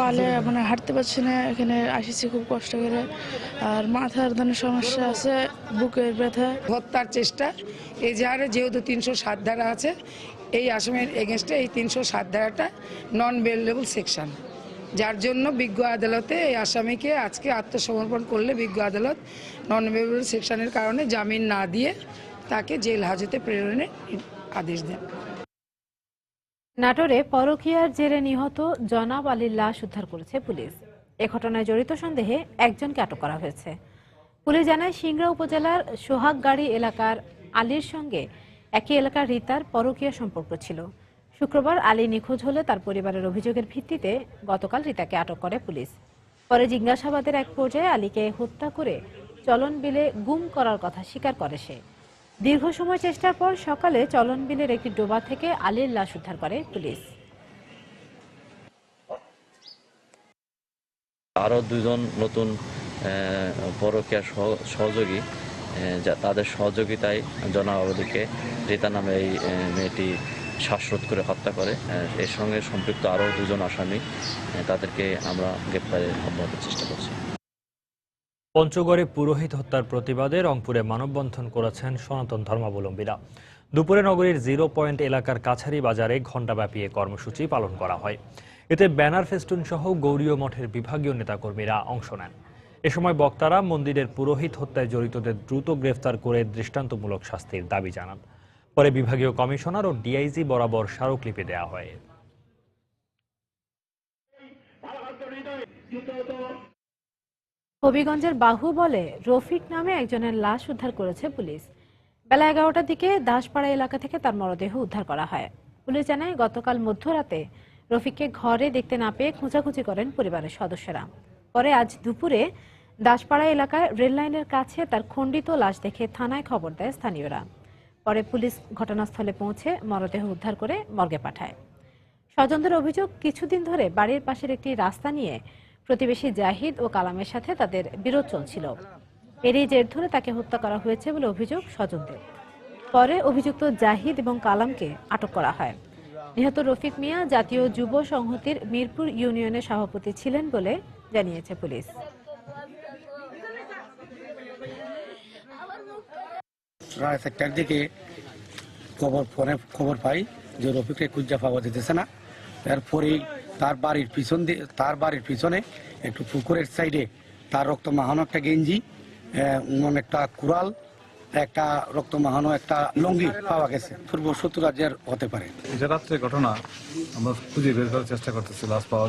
পালে মানে হাঁটতে পারছি না, এখানে আসিছি খুব কষ্ট করে। আর মাথার ধরনের সমস্যা আছে, বুকের ব্যথা। হত্যার চেষ্টা এই জাহারে যেহেতু 307 ধারা আছে, এই আসামের এগেনস্টে এই 307 ধারাটা নন বেলেবল সেকশন, যার জন্য বিজ্ঞ আদালতে এই আসামিকে আজকে আত্মসমর্পণ করলে বিজ্ঞ আদালত নন বেলেবল সেকশনের কারণে জামিন না দিয়ে তাকে জেল হাজতে প্রেরণের আদেশ দেন। নাটোরে পরকীয়ার জেরে নিহত জনাব আলীর লাশ উদ্ধার করেছে পুলিশ। এ ঘটনায় জড়িত সন্দেহে একজনকে আটক করা হয়েছে। পুলিশ জানায় সিংড়া উপজেলার সোহাগগাড়ি এলাকার আলীর সঙ্গে একই এলাকার রিতার পরকীয়া সম্পর্ক ছিল। শুক্রবার আলী নিখোঁজ হলে তার পরিবারের অভিযোগের ভিত্তিতে গতকাল রিতাকে আটক করে পুলিশ। পরে জিজ্ঞাসাবাদের এক পর্যায়ে আলীকে হত্যা করে চলন বিলে গুম করার কথা স্বীকার করে সে। দীর্ঘ সময় চেষ্টার পর সকালে চলন বিলের একটি ডোবা থেকে আলীর লাশ উদ্ধার করে পুলিশ। আরও দুজন নতুন পরকীয়া সহযোগী, তাদের সহযোগিতায় জনাবলীকে রিতা নামে এই মেয়েটি শ্বাসরোধ করে হত্যা করে। এর সঙ্গে সম্পৃক্ত আরও দুজন আসামি, তাদেরকে আমরা গ্রেপ্তারের অব্যাহত চেষ্টা করছি। পঞ্চগড়ে পুরোহিত হত্যার প্রতিবাদে রংপুরে মানববন্ধন করেছেন সনাতন ধর্মাবলম্বীরা। দুপুরে নগরীর 0 পয়েন্ট এলাকার কাছারি বাজারে ঘণ্টাব্যাপী এ কর্মসূচি পালন করা হয়। এতে ব্যানার ফেস্টুন সহ গৌরীয় মঠের বিভাগীয় নেতাকর্মীরা অংশ নেন। এ সময় বক্তারা মন্দিরের পুরোহিত হত্যায় জড়িতদের দ্রুত গ্রেফতার করে দৃষ্টান্তমূলক শাস্তির দাবি জানান। পরে বিভাগীয় কমিশনার ও ডিআইজি বরাবর স্মারকলিপি দেওয়া হয়। হবিগঞ্জের বাহুবলে রফিক নামে একজনের লাশ উদ্ধার করেছে পুলিশ। বেলা 11টার দিকে দাসপাড়া এলাকা থেকে তার মরদেহ উদ্ধার করা হয়। পুলিশ জানায় গতকাল মধ্যরাতে রফিককে ঘরে দেখতে না পেয়ে খোঁজাখুঁজি করেন পরিবারের সদস্যরা। পরে আজ দুপুরে দাসপাড়া এলাকায় রেললাইনের কাছে তার খণ্ডিত লাশ দেখে থানায় খবর দেয় স্থানীয়রা। পরে পুলিশ ঘটনাস্থলে পৌঁছে মরদেহ উদ্ধার করে মর্গে পাঠায়। স্বজনদের অভিযোগ, কিছুদিন ধরে বাড়ির পাশের একটি রাস্তা নিয়ে প্রতিবেশী জাহিদ ও কালামের সাথে তাদের বিরোধ চলছিল। এরই জের ধরে তাকে হত্যা করা হয়েছে বলে অভিযোগ স্বজনদের। পরে অভিযুক্ত জাহিদ এবং কালামকে আটক করা হয়। নিহত রফিক মিয়া জাতীয় যুব সংহতির মিরপুর ইউনিয়নের সভাপতি ছিলেন বলে জানিয়েছে পুলিশ। রাত 1টার দিকে খবর পাই যে রফিককে খুঁজে পাওয়া যেতেছে না। তারপরেই তার বাড়ির পিছনে একটু পুকুরের সাইডে তার রক্ত মাহানো একটা গেঞ্জি, একটা কুড়াল, একটা রক্ত মাহানো একটা লুঙ্গি পাওয়া গেছে। পূর্ব শত্রুরাজ্যের হতে পারে। যে রাত্রে ঘটনা আমরা খুঁজে বের করার চেষ্টা করতেছি। লাশ পাওয়া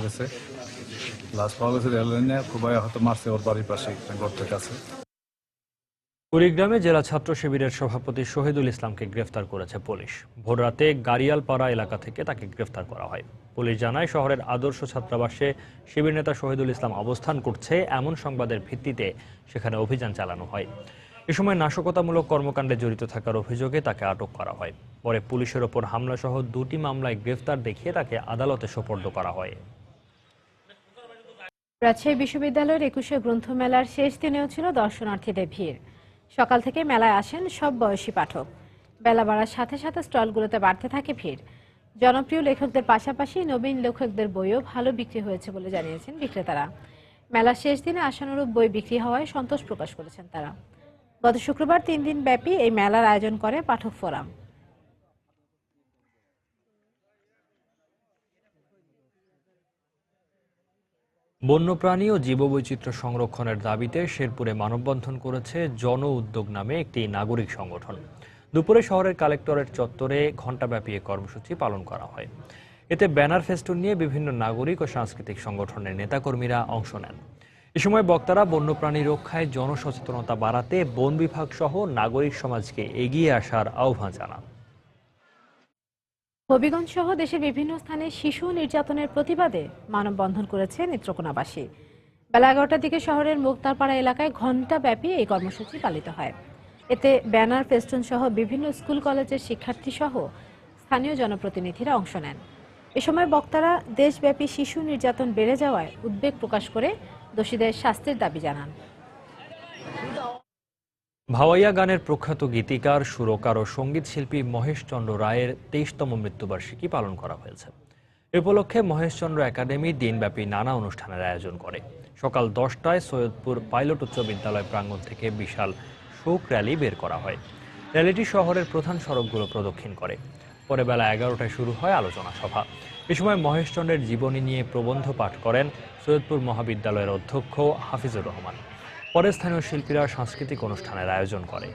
গেছে রেললাইনে, খুবই হয়তো মারছে ওর বাড়ির পাশে গর্তের কাছে। কুড়িগ্রামে জেলা ছাত্র শিবিরের সভাপতি শহীদুল ইসলামকে গ্রেফতার করেছে পুলিশ। ভোররাতে গাড়িয়ালপাড়া এলাকা থেকে তাকে গ্রেফতার করা হয়। পুলিশ জানায় শহরের আদর্শ ছাত্রাবাসে শিবির নেতা শহীদুল ইসলাম অবস্থান করছে এমন সংবাদের ভিত্তিতে সেখানে অভিযান চালানো হয়। এ সময় নাশকতামূলক কর্মকাণ্ডে জড়িত থাকার অভিযোগে তাকে আটক করা হয়। পরে পুলিশের ওপর হামলা সহ 2টি মামলায় গ্রেফতার দেখিয়ে তাকে আদালতে সোপর্দ করা হয়। রাজশাহী বিশ্ববিদ্যালয়ের 21শে গ্রন্থমেলার শেষ দিনেও ছিল দর্শনার্থীদের ভিড়। সকাল থেকে মেলায় আসেন সব বয়সী পাঠক। বেলা বাড়ার সাথে সাথে স্টলগুলোতে বাড়তে থাকে ভিড়। জনপ্রিয় লেখকদের পাশাপাশি নবীন লেখকদের বইও ভালো বিক্রি হয়েছে বলে জানিয়েছেন বিক্রেতারা। মেলার শেষ দিনে আশানুরূপ বই বিক্রি হওয়ায় সন্তোষ প্রকাশ করেছেন তারা। গত শুক্রবার 3 দিন ব্যাপী এই মেলার আয়োজন করে পাঠক ফোরাম। বন্যপ্রাণী ও জীববৈচিত্র্য সংরক্ষণের দাবিতে শেরপুরে মানববন্ধন করেছে জন উদ্যোগ নামে একটি নাগরিক সংগঠন। দুপুরে শহরের কালেক্টরেট চত্বরে ঘণ্টাব্যাপী এ কর্মসূচি পালন করা হয়। এতে ব্যানার ফেস্টুন নিয়ে বিভিন্ন নাগরিক ও সাংস্কৃতিক সংগঠনের নেতাকর্মীরা অংশ নেন। এ সময় বক্তারা বন্যপ্রাণী রক্ষায় জনসচেতনতা বাড়াতে বন বিভাগ সহ নাগরিক সমাজকে এগিয়ে আসার আহ্বান জানান। হবিগঞ্জ সহ দেশের বিভিন্ন স্থানে শিশু নির্যাতনের প্রতিবাদে মানববন্ধন করেছে নেত্রকোনাবাসী। বেলা 11টার দিকে শহরের মুক্তারপাড়া এলাকায় ঘণ্টাব্যাপী এই কর্মসূচি পালিত হয়। এতে ব্যানার ফেস্টুন সহ বিভিন্ন স্কুল কলেজের শিক্ষার্থী সহ স্থানীয় জনপ্রতিনিধিরা অংশ নেন। এ সময় বক্তারা দেশব্যাপী শিশু নির্যাতন বেড়ে যাওয়ায় উদ্বেগ প্রকাশ করে দোষীদের শাস্তির দাবি জানান। ভাওয়াইয়া গানের প্রখ্যাত গীতিকার, সুরকার ও সঙ্গীত শিল্পী মহেশ চন্দ্র রায়ের 23তম মৃত্যুবার্ষিকী পালন করা হয়েছে। এ উপলক্ষে মহেশচন্দ্র একাডেমি দিনব্যাপী নানা অনুষ্ঠানের আয়োজন করে। সকাল 10টায় সৈয়দপুর পাইলট উচ্চ বিদ্যালয় প্রাঙ্গণ থেকে বিশাল শোক র্যালি বের করা হয়। র্যালিটি শহরের প্রধান সড়কগুলো প্রদক্ষিণ করে। পরে বেলা 11টায় শুরু হয় আলোচনা সভা। এ সময় মহেশচন্দ্রের জীবনী নিয়ে প্রবন্ধ পাঠ করেন সৈয়দপুর মহাবিদ্যালয়ের অধ্যক্ষ হাফিজুর রহমান। পরে স্থানীয় শিল্পীরা সাংস্কৃতিক অনুষ্ঠানের আয়োজন করে।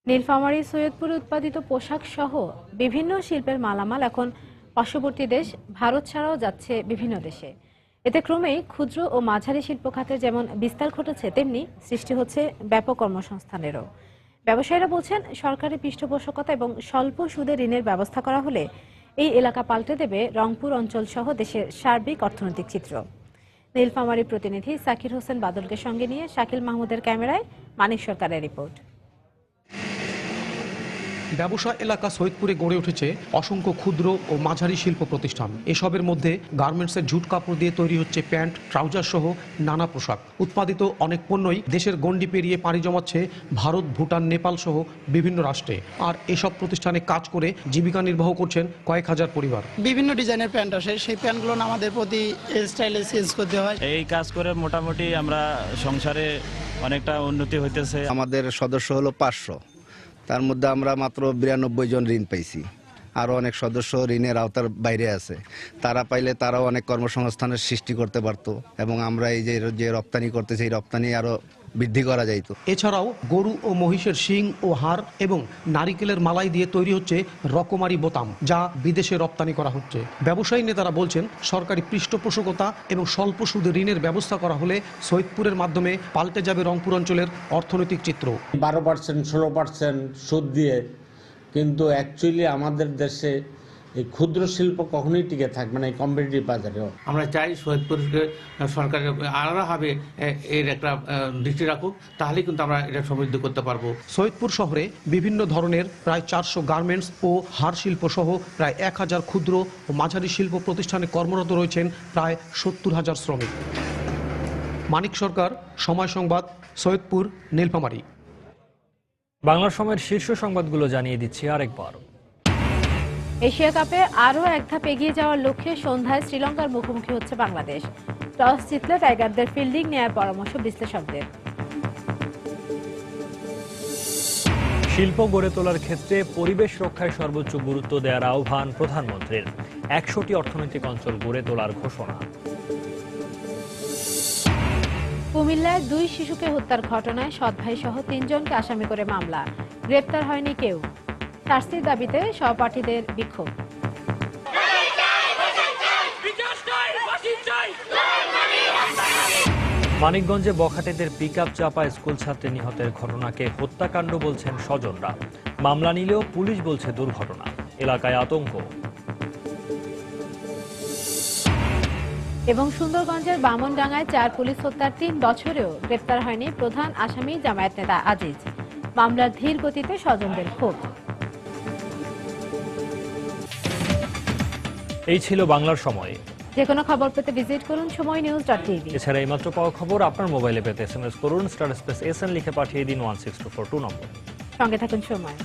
নীলফামারী সৈয়দপুরে উৎপাদিত পোশাক সহ বিভিন্ন শিল্পের মালামাল এখন পার্শ্ববর্তী দেশ ভারত ছাড়াও যাচ্ছে বিভিন্ন দেশে। এতে ক্রমেই ক্ষুদ্র ও মাঝারি শিল্প খাতে যেমন বিস্তার ঘটেছে, তেমনি সৃষ্টি হচ্ছে ব্যাপক কর্মসংস্থানেরও। ব্যবসায়ীরা বলছেন, সরকারি পৃষ্ঠপোষকতা এবং স্বল্প সুদে ঋণের ব্যবস্থা করা হলে এই এলাকা পাল্টে দেবে রংপুর অঞ্চল সহ দেশের সার্বিক অর্থনৈতিক চিত্র। নীলফামারী প্রতিনিধি সাকির হোসেন বাদলকে সঙ্গে নিয়ে শাকিল মাহমুদের ক্যামেরায় মানিক সরকারের রিপোর্ট। ব্যবসা এলাকা সৈয়দপুরে গড়ে উঠেছে অসংখ্য ক্ষুদ্র ও মাঝারি শিল্প প্রতিষ্ঠান। এসবের মধ্যে গার্মেন্টসের ঝুট কাপড় দিয়ে তৈরি হচ্ছে প্যান্ট, ট্রাউজার সহ নানা পোশাক। উৎপাদিত অনেক পণ্যই দেশের গণ্ডি পেরিয়ে পাড়ি জমাচ্ছে ভারত, ভুটান, নেপাল সহ বিভিন্ন রাষ্ট্রে। আর এসব প্রতিষ্ঠানে কাজ করে জীবিকা নির্বাহ করছেন কয়েক হাজার পরিবার। বিভিন্ন ডিজাইনের প্যান্ট আসে, সেই প্যান্টগুলো আমাদের প্রতি স্টাইলে চেঞ্জ করতে হয়। এই কাজ করে মোটামুটি আমরা সংসারে অনেকটা উন্নতি হইতেছে। আমাদের সদস্য হলো 500, তার মধ্যে আমরা মাত্র 92 জন ঋণ পাইছি। আরও অনেক সদস্য ঋণের আওতার বাইরে আছে। তারা পাইলে তারাও অনেক কর্মসংস্থানের সৃষ্টি করতে পারতো এবং আমরা এই যে রপ্তানি করতেছি, এই রপ্তানি আরও বৃদ্ধি করা যাইত। এছাড়াও গরু ও মহিষের শিং ও হাড় এবং নারিকেলের মালাই দিয়ে তৈরি হচ্ছে রকমারি বোতাম, যা বিদেশে রপ্তানি করা হচ্ছে। ব্যবসায়ী নেতারা বলছেন, সরকারি পৃষ্ঠপোষকতা এবং স্বল্প সুদে ঋণের ব্যবস্থা করা হলে সৈয়দপুরের মাধ্যমে পাল্টে যাবে রংপুর অঞ্চলের অর্থনৈতিক চিত্র। 12%, 16% সুদ দিয়ে, কিন্তু অ্যাকচুয়ালি আমাদের দেশে এই ক্ষুদ্র শিল্প কখনোই টিকে থাকবে না এই কম্পিটিটিভ বাজারেও। আমরা চাই সৈয়দপুরকে সরকার আলাদাভাবে এর একটা দৃষ্টি রাখুক, তাহলে কিন্তু আমরা এটা সমৃদ্ধ করতে পারবো। সৈয়দপুর শহরে বিভিন্ন ধরনের প্রায় 400 গার্মেন্টস ও হাড় শিল্প সহ প্রায় 1000 ক্ষুদ্র ও মাঝারি শিল্প প্রতিষ্ঠানে কর্মরত রয়েছেন প্রায় 70,000 শ্রমিক। মানিক সরকার, সময় সংবাদ, সৈয়দপুর, নীলফামারী। বাংলা সময়ের শীর্ষ সংবাদগুলো জানিয়ে দিচ্ছি আরেকবার। এশিয়া কাপে আরও এক ধাপ এগিয়ে যাওয়ার লক্ষ্যে সন্ধ্যায় শ্রীলঙ্কার মুখোমুখি হচ্ছে বাংলাদেশ। টস জিতলে টাইগারদের ফিল্ডিং নেয়ার পরামর্শ বিশ্লেষকদের। শিল্প গড়ে তোলার ক্ষেত্রে পরিবেশ রক্ষায় সর্বোচ্চ গুরুত্ব দেওয়ার আহ্বান প্রধানমন্ত্রীর। 100টি অর্থনৈতিক অঞ্চল গড়ে তোলার ঘোষণা। কুমিল্লায় 2 শিশুকে হত্যার ঘটনায় সৎ ভাই সহ 3 জনকে আসামি করে মামলা। গ্রেপ্তার হয়নি কেউ। শাস্তির দাবিতে সহপাঠীদের বিক্ষোভ। মানিকগঞ্জে বখাটেদের পিকআপ চাপায় স্কুল ছাত্রী নিহতের ঘটনাকে হত্যাকাণ্ড বলছেন স্বজনরা। মামলা নিলেও পুলিশ বলছে দুর্ঘটনা। এলাকায় আতঙ্ক। এবং সুন্দরগঞ্জের বামনডাঙ্গায় 4 পুলিশ হত্যার 3 বছরেও গ্রেপ্তার হয়নি প্রধান আসামি জামায়াত নেতা আজিজ। মামলার ধীর গতিতে স্বজনদের ক্ষোভ। এই ছিল বাংলার সময়। যে কোনো খবর পেতে ভিজিট করুন সময়নিউজ.tv। এছাড়া এইমাত্র পাওয়া খবর আপনার মোবাইলে পেতে SMS করুন *SN লিখে পাঠিয়ে দিন 16242 নম্বর। সঙ্গে থাকুন সময়।